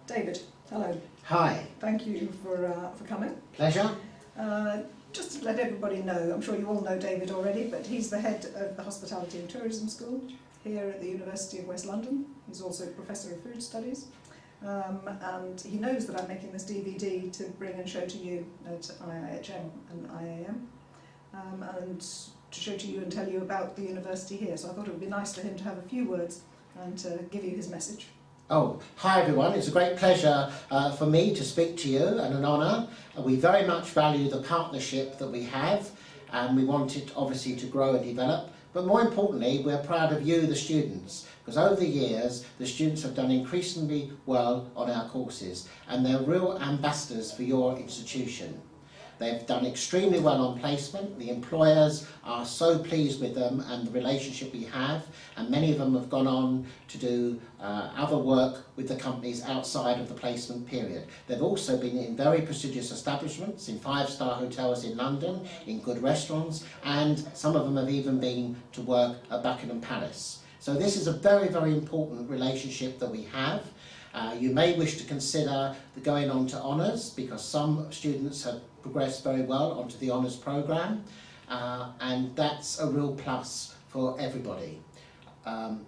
David, hello. Hi. Thank you for coming. Pleasure. Just to let everybody know, I'm sure you all know David already, but he's the head of the Hospitality and Tourism School here at the University of West London. He's also Professor of Food Studies. And he knows that I'm making this DVD to bring and show to you at IIHM and IAM, and to show to you and tell you about the university here. So I thought it would be nice for him to have a few words and to give you his message. Oh, hi everyone. It's a great pleasure for me to speak to you and an honour. We very much value the partnership that we have, and we want it obviously to grow and develop. But more importantly, we're proud of you, the students, because over the years the students have done increasingly well on our courses, and they're real ambassadors for your institution. They've done extremely well on placement. The employers are so pleased with them and the relationship we have, and many of them have gone on to do other work with the companies outside of the placement period. They've also been in very prestigious establishments, in five-star hotels in London, in good restaurants, and some of them have even been to work at Buckingham Palace. So this is a very, very important relationship that we have. You may wish to consider going on to honours, because some students have progressed very well onto the honours programme, and that's a real plus for everybody.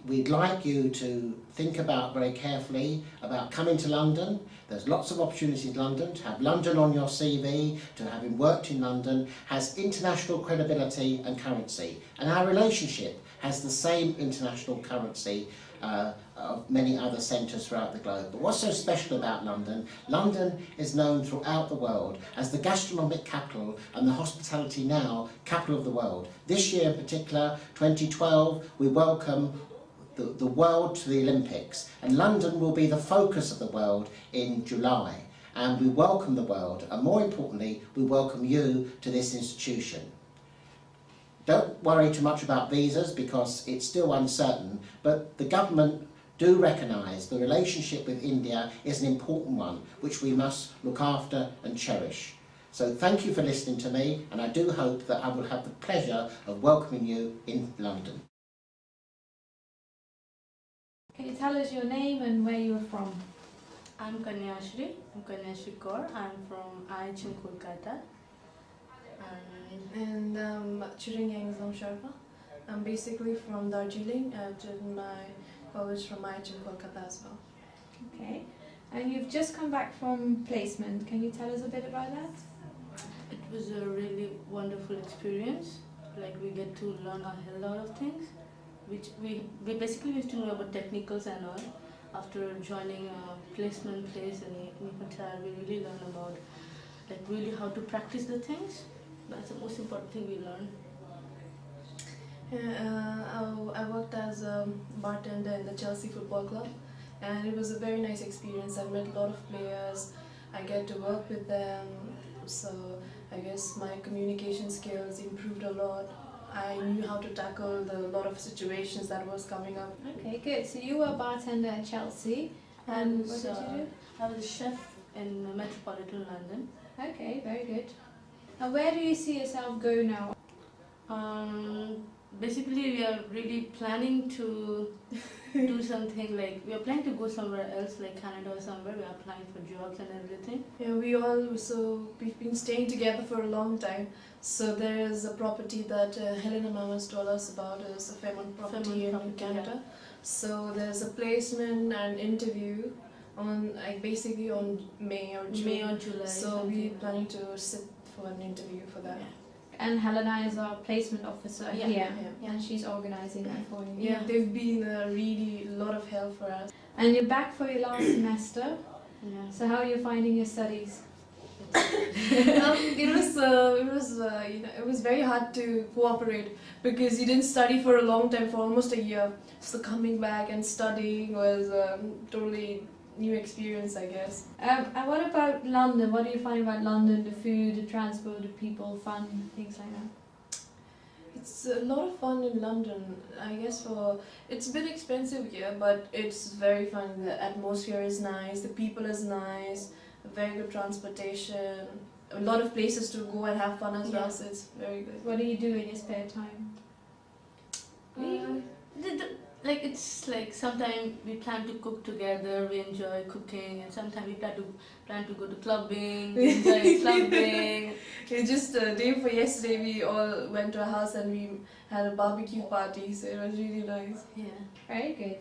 We'd like you to think about very carefully about coming to London. There's lots of opportunities in London. To have London on your CV, to having worked in London, has international credibility and currency, and our relationship has the same international currency of many other centres throughout the globe. But what's so special about London? London is known throughout the world as the gastronomic capital and the hospitality now capital of the world. This year in particular, 2012, we welcome the world to the Olympics, and London will be the focus of the world in July. And we welcome the world, and more importantly, we welcome you to this institution. Don't worry too much about visas because it's still uncertain, but the government do recognise the relationship with India is an important one, which we must look after and cherish. So thank you for listening to me, and I do hope that I will have the pleasure of welcoming you in London. Can you tell us your name and where you are from? I'm Kanyashri. I'm Kanyashri Kaur. I'm from IIHM Kolkata. And Chiring Yangzam Sharma. I'm basically from Darjeeling. I've done my college from IIHM Kolkata as well. Okay. And you've just come back from placement. Can you tell us a bit about that? It was a really wonderful experience. Like, we get to learn a hell lot of things, which we basically used to know about technicals and all. After joining a placement place in hotel, we really learn about like really how to practice the things. That's the most important thing we learn. I worked as a bartender in the Chelsea Football Club, and it was a very nice experience. I met a lot of players, I get to work with them, so I guess my communication skills improved a lot. I knew how to tackle the lot of situations that was coming up. Okay, good. So you were a bartender at Chelsea, and what did you do? I was a chef in Metropolitan London. Okay, very good. And where do you see yourself go now? Basically, we are really planning to do something like, we are planning to go somewhere else, like Canada or somewhere. We are applying for jobs and everything. Yeah, we've been staying together for a long time. So there is a property that Helena Mamas told us about, is a Fairmont property in Canada. Yeah. So there's a placement and interview on basically on May or June. May or July. So we're planning to sit for an interview for that. Yeah. And Helena is our placement officer here, yeah. and she's organising that for you. Yeah, they've been a really lot of help for us. And you're back for your last semester. Yeah. So how are you finding your studies? It was very hard to cooperate because you didn't study for a long time, for almost a year. So coming back and studying was totally new experience, I guess. And what about London? What do you find about London? The food, the transport, the people, fun, things like that? It's a lot of fun in London, I guess. It's a bit expensive here, but it's very fun. The atmosphere is nice, the people is nice, very good transportation, a lot of places to go and have fun as well, so it's very good. What do you do in your spare time? Like it's like sometimes we plan to cook together, we enjoy cooking, and sometimes we plan to go to clubbing, we enjoy clubbing. It's just a day for yesterday. We all went to a house and we had a barbecue party, so it was really nice. Yeah. Very good.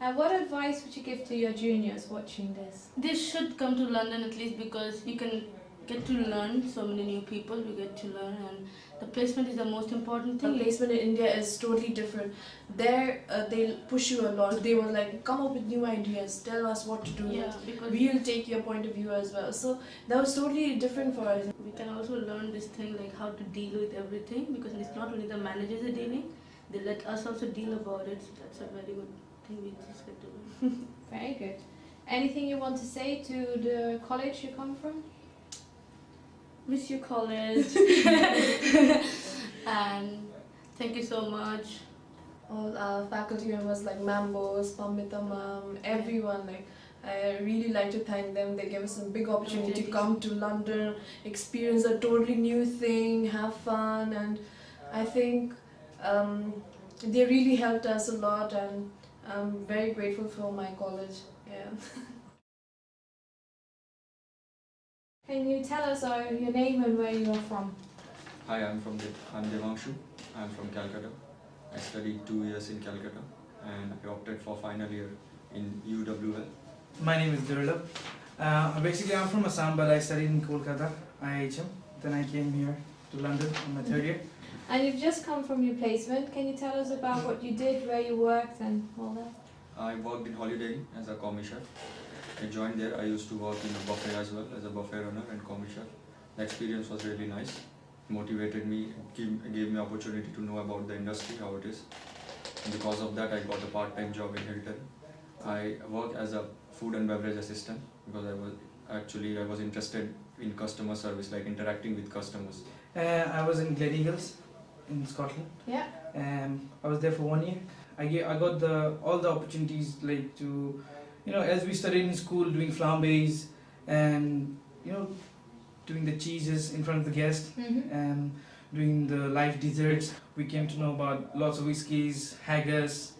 And what advice would you give to your juniors watching this? They should come to London at least because you can get to learn so many new people. We get to learn, and the placement is the most important The thing. placement in India is totally different. There, they'll push you a lot. They will like come up with new ideas, tell us what to do. Yeah, because We'll take your point of view as well. So that was totally different for us. we can also learn this thing like how to deal with everything because it's not only the managers are dealing, they let us also deal about it. So that's a very good thing we just get to learn. Very good. Anything you want to say to the college you come from? Miss you, college. And thank you so much. All our faculty members like Mambos, Pamita ma'am, everyone, like I really like to thank them. They gave us a big opportunity to come to London, experience a totally new thing, have fun, and I think they really helped us a lot, and I'm very grateful for my college. Yeah. Can you tell us your name and where you are from? Hi, I'm Devanshu. I'm from Calcutta. I studied 2 years in Calcutta and I opted for final year in UWL. My name is Durlab. Basically, I'm from Assam, but I studied in Kolkata, IHM. Then I came here to London on my third year. And you've just come from your placement. Can you tell us about what you did, where you worked and all that? I worked in Holiday Inn as a commis chef. I joined there. I used to work in a buffet as well as a buffet runner and commis chef. The experience was really nice. Motivated me, gave me opportunity to know about the industry, how it is. And because of that, I got a part-time job in Hilton. I work as a food and beverage assistant because I was interested in customer service, like interacting with customers. I was in Gleneagles in Scotland. Yeah. I was there for 1 year. I got all the opportunities, like to, as we studied in school, doing flambés and doing the cheeses in front of the guest and doing the live desserts. We came to know about lots of whiskies, haggis,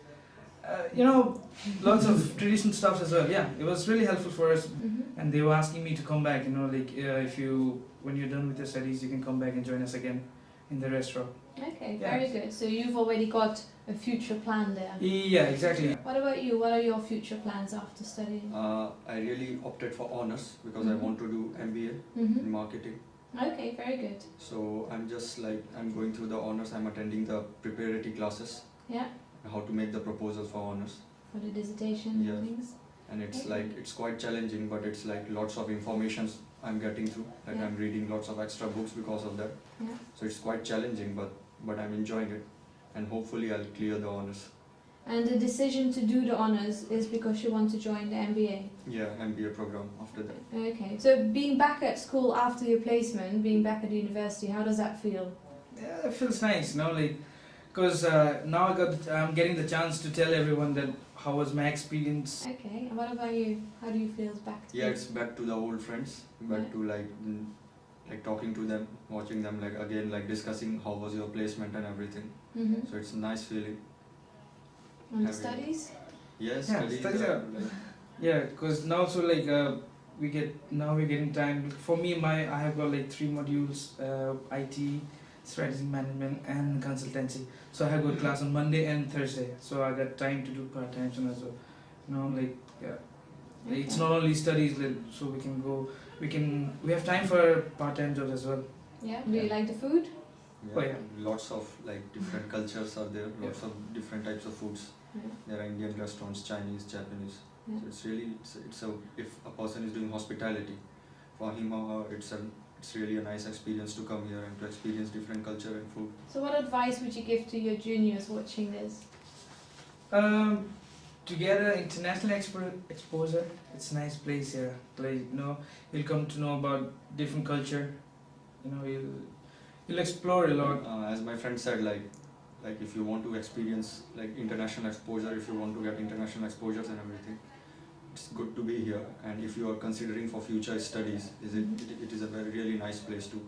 lots of traditional stuff as well. Yeah, it was really helpful for us. And they were asking me to come back, when you're done with your studies, you can come back and join us again in the restaurant. Okay, Yeah. very good. So you've already got a future plan there. Yeah, exactly. What about you? What are your future plans after studying? I really opted for honors because I want to do MBA in marketing. Okay, very good. So I'm going through the honors. I'm attending the preparatory classes, Yeah, how to make the proposals for honors. for the dissertation Yeah. and things. And it's quite challenging, but it's like lots of information I'm getting through. Like Yeah. I'm reading lots of extra books because of that. Yeah. So it's quite challenging, but I'm enjoying it, and hopefully I'll clear the honors. And the decision to do the honors is because you want to join the MBA. Yeah, MBA program after that. Okay, so being back at school after your placement, being back at the university, how does that feel? Yeah, it feels nice, because now I'm getting the chance to tell everyone that how was my experience. Okay, and what about you? How do you feel back? Yeah, it's back to the old friends, back to like talking to them, watching them discussing how was your placement and everything. So it's a nice feeling. And the having- studies? Yes, Yeah, studies studies are, are- Yeah, because now we're getting time. For me, I have got 3 modules: IT, strategy management, and consultancy. So I have got class on Monday and Thursday. So I got time to do part time as well. It's not only studies, so we have time for part time jobs as well. Yeah. Do you like the food? yeah, Oh, yeah. lots of different cultures are there, lots of different types of foods. Yeah. There are Indian restaurants, Chinese, Japanese. Yeah. So it's really if a person is doing hospitality, for him or her, it's really a nice experience to come here and to experience different culture and food. So what advice would you give to your juniors watching this? To get an international exposure, it's a nice place here. You'll come to know about different culture. You'll explore a lot. As my friend said, if you want to experience international exposure, if you want to get international exposures and everything, it's good to be here. And if you are considering for future studies, it is a very really nice place to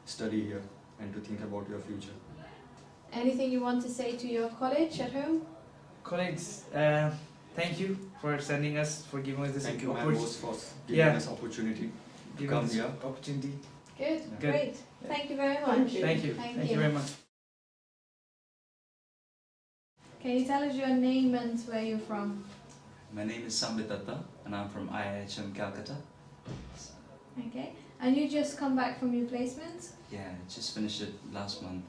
study here and to think about your future. Anything you want to say to your college at home? colleagues, thank you for sending us, for giving us this Thank you, opportunity. host, for giving Yeah. us opportunity. Giving come us here. opportunity. Good, Good. great. Yeah. Thank you very much. Thank you. Thank you. Thank Thank you. you very much. Can you tell us your name and where you're from? My name is Sambit Datta and I'm from IIHM Calcutta. Okay. And you just come back from your placement Yeah, I just finished it last month.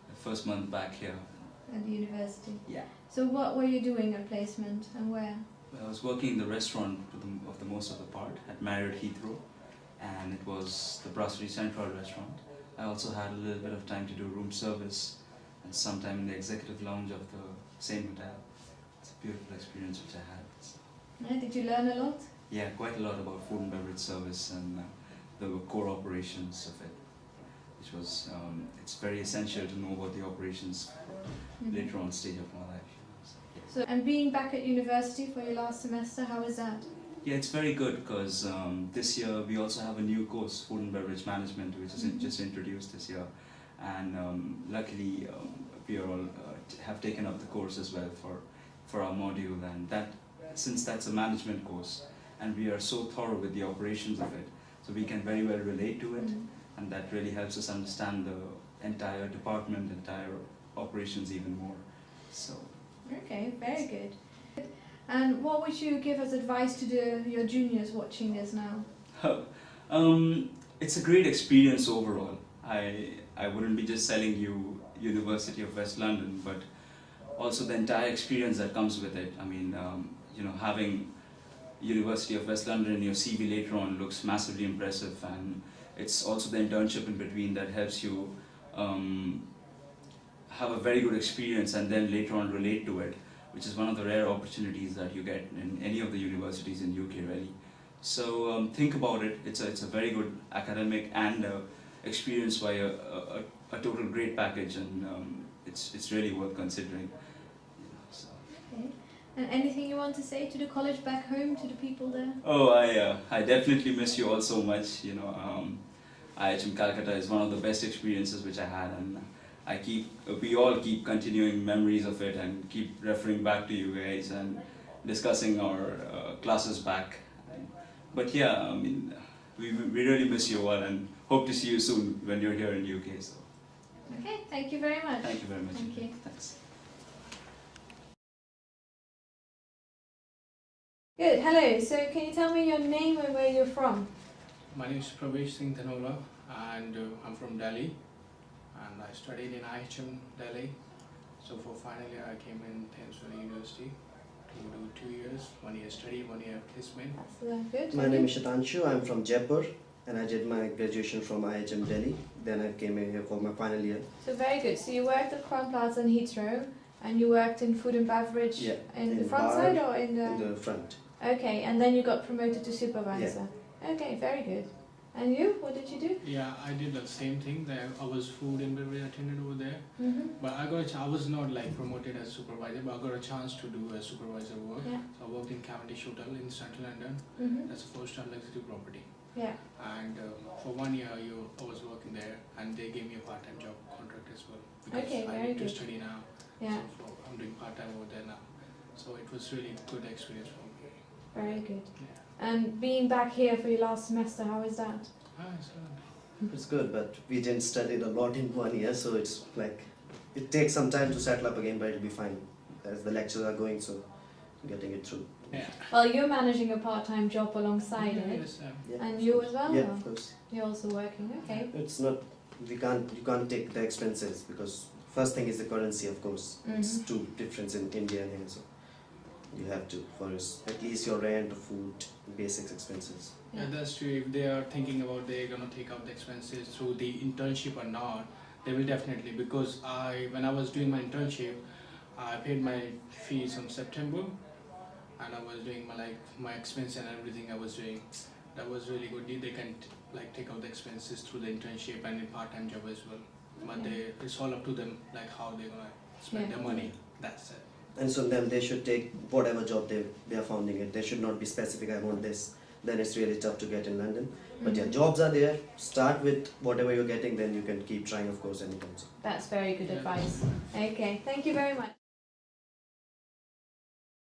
The first month back here. at the university. Yeah. So what were you doing at placement and where? I was working in the restaurant of the most of the part at Marriott Heathrow, and it was the Brasserie Central restaurant. I also had a little bit of time to do room service and sometime in the executive lounge of the same hotel. It's a beautiful experience which I had. So, Yeah, did you learn a lot? yeah, quite a lot about food and beverage service and the core operations of it, which was, it's very essential to know about the operations Mhm. later on stage of my life. So, yeah. So, and being back at university for your last semester, how was that? Yeah, it's very good because this year we also have a new course, Food and Beverage Management, which is just introduced this year. And luckily we are all have taken up the course as well for our module, and that, since that's a management course and we are so thorough with the operations of it, so we can very well relate to it, and that really helps us understand the entire department, entire operations even more. So Okay, very good. And what would you give as advice to your juniors watching this now? it's a great experience overall. I wouldn't be just selling you University of West London, but also the entire experience that comes with it. I mean, you know, having University of West London in your CV later on looks massively impressive, and it's also the internship in between that helps you have a very good experience and then later on relate to it, which is one of the rare opportunities that you get in any of the universities in UK really. So think about it. It's a very good academic and experience by a total great package, and it's really worth considering. You know, so. Okay. And anything you want to say to the college back home, to the people there? Oh, I definitely miss you all so much. You know, IIHM Calcutta is one of the best experiences which I had, and we all keep continuing memories of it and keep referring back to you guys and discussing our classes back. But yeah, I mean, we really miss you all and hope to see you soon when you're here in UK. So. Okay, thank you very much. Thank you very much. Thank you. Thanks. Good, hello. So can you tell me your name and where you're from? My name is Pravesh Singh Dhanola, and I'm from Delhi, and I studied in IIHM Delhi. So for final year I came in Thames Valley University to do 2 years, 1 year study, 1 year placement. So good. My name is Shatanshu, I'm from Jaipur, and I did my graduation from IIHM Delhi. Then I came in here for my final year. So very good. So you worked at Crown Plaza in Heathrow, and you worked in food and beverage Yeah, in the in front bar, side or in the... In the front. Okay, and then you got promoted to supervisor. Okay, very good. And you? What did you do? Yeah, I did the same thing. There, I was food and beverage attendant over there, Mm-hmm. but I was not like promoted as supervisor, but I got a chance to do a supervisor work. Yeah. So I worked in Cavendish Hotel in Central London. Mm-hmm. That's a 4-star luxury property. Yeah. And for 1 year I was working there, and they gave me a part-time job contract as well, because Okay, I very need to good. study now. Yeah, So I'm doing part-time over there now. So it was really good experience for me. very good. Yeah. And being back here for your last semester, how is that? It's good, but we didn't study a lot in 1 year, so it's like, it takes some time to settle up again, but it'll be fine as the lectures are going, so getting it through. Yeah. Well, you're managing a part-time job alongside Yeah, it. yes, Yeah. And you as well? Yeah, or? of course. You're also working, okay. It's not, you can't take the expenses, because first thing is the currency, of course. It's Mhm. too different in India and here, so you have to, for at least your rent, food, basic expenses. Yeah, that's true. If they are thinking about they're gonna take out the expenses through the internship or not, they will definitely, because when I was doing my internship, I paid my fees in September, and I was doing my expense and everything I was doing. That was really good. They can take out the expenses through the internship and in part-time job as well. But it's all up to them, like how they're gonna spend Yeah. their money. That's it. And so then they should take whatever job they are founding it. They should not be specific, I want this. Then it's really tough to get in London. But yeah, Mhm. jobs are there. Start with whatever you're getting, then you can keep trying, of course, anytime. That's very good Yeah. advice. Okay, thank you very much.